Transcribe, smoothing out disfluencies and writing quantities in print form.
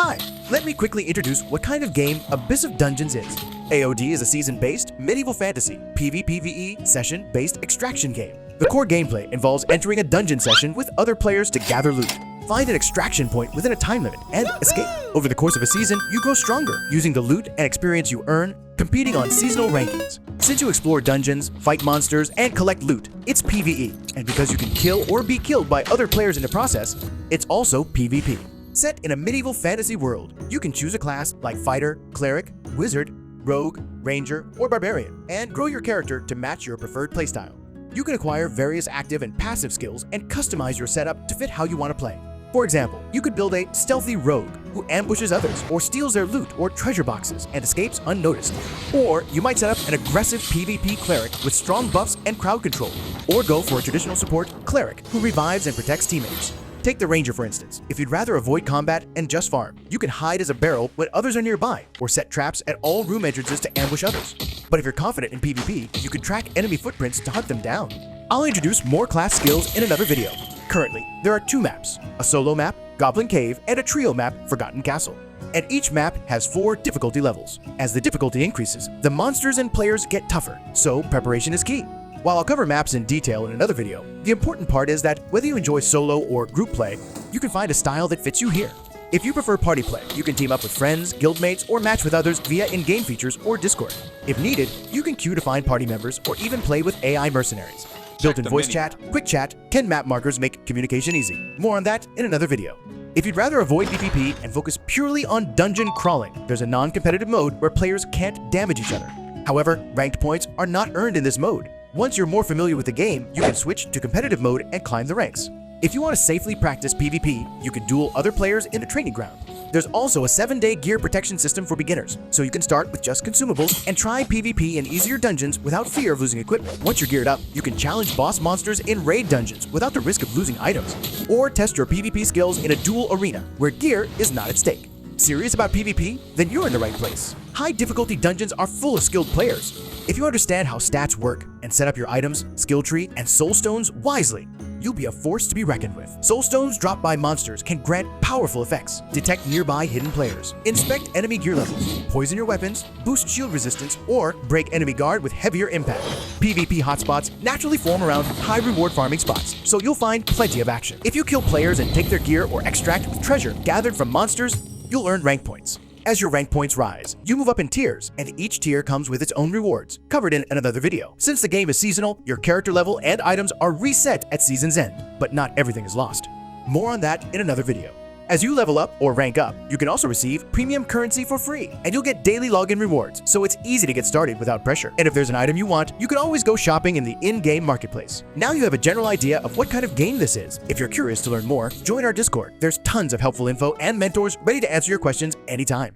Hi, let me quickly introduce what kind of game Abyss of Dungeons is. AOD is a season-based, medieval fantasy, PvPvE, session-based extraction game. The core gameplay involves entering a dungeon session with other players to gather loot, find an extraction point within a time limit, and escape. Over the course of a season, you grow stronger, using the loot and experience you earn, competing on seasonal rankings. Since you explore dungeons, fight monsters, and collect loot, it's PvE, and because you can kill or be killed by other players in the process, it's also PvP. Set in a medieval fantasy world, you can choose a class like fighter, cleric, wizard, rogue, ranger, or barbarian, and grow your character to match your preferred playstyle. You can acquire various active and passive skills and customize your setup to fit how you want to play. For example, you could build a stealthy rogue who ambushes others or steals their loot or treasure boxes and escapes unnoticed. Or you might set up an aggressive PvP cleric with strong buffs and crowd control. Or go for a traditional support cleric who revives and protects teammates. Take the ranger for instance. If you'd rather avoid combat and just farm, you can hide as a barrel when others are nearby or set traps at all room entrances to ambush others. But if you're confident in PvP, you can track enemy footprints to hunt them down. I'll introduce more class skills in another video. Currently, there are 2 maps, a solo map, Goblin Cave, and a trio map, Forgotten Castle. And each map has 4 difficulty levels. As the difficulty increases, the monsters and players get tougher, so preparation is key. While I'll cover maps in detail in another video, the important part is that whether you enjoy solo or group play, you can find a style that fits you here. If you prefer party play, you can team up with friends, guildmates, or match with others via in-game features or Discord. If needed, you can queue to find party members or even play with AI mercenaries. Built-in voice chat, quick chat, 10 map markers make communication easy. More on that in another video. If you'd rather avoid PvP and focus purely on dungeon crawling, there's a non-competitive mode where players can't damage each other. However, ranked points are not earned in this mode. Once you're more familiar with the game, you can switch to competitive mode and climb the ranks. If you want to safely practice PvP, you can duel other players in a training ground. There's also a 7-day gear protection system for beginners, so you can start with just consumables and try PvP in easier dungeons without fear of losing equipment. Once you're geared up, you can challenge boss monsters in raid dungeons without the risk of losing items, or test your PvP skills in a duel arena where gear is not at stake. Serious about PvP? Then you're in the right place. High difficulty dungeons are full of skilled players. If you understand how stats work and set up your items, skill tree, and soul stones wisely, you'll be a force to be reckoned with. Soul stones dropped by monsters can grant powerful effects, detect nearby hidden players, inspect enemy gear levels, poison your weapons, boost shield resistance, or break enemy guard with heavier impact. PvP hotspots naturally form around high reward farming spots, so you'll find plenty of action. If you kill players and take their gear or extract with treasure gathered from monsters, you'll earn rank points. As your rank points rise, you move up in tiers, and each tier comes with its own rewards, covered in another video. Since the game is seasonal, your character level and items are reset at season's end, but not everything is lost. More on that in another video. As you level up or rank up, you can also receive premium currency for free, and you'll get daily login rewards, so it's easy to get started without pressure. And if there's an item you want, you can always go shopping in the in-game marketplace. Now you have a general idea of what kind of game this is. If you're curious to learn more, join our Discord. There's tons of helpful info and mentors ready to answer your questions anytime.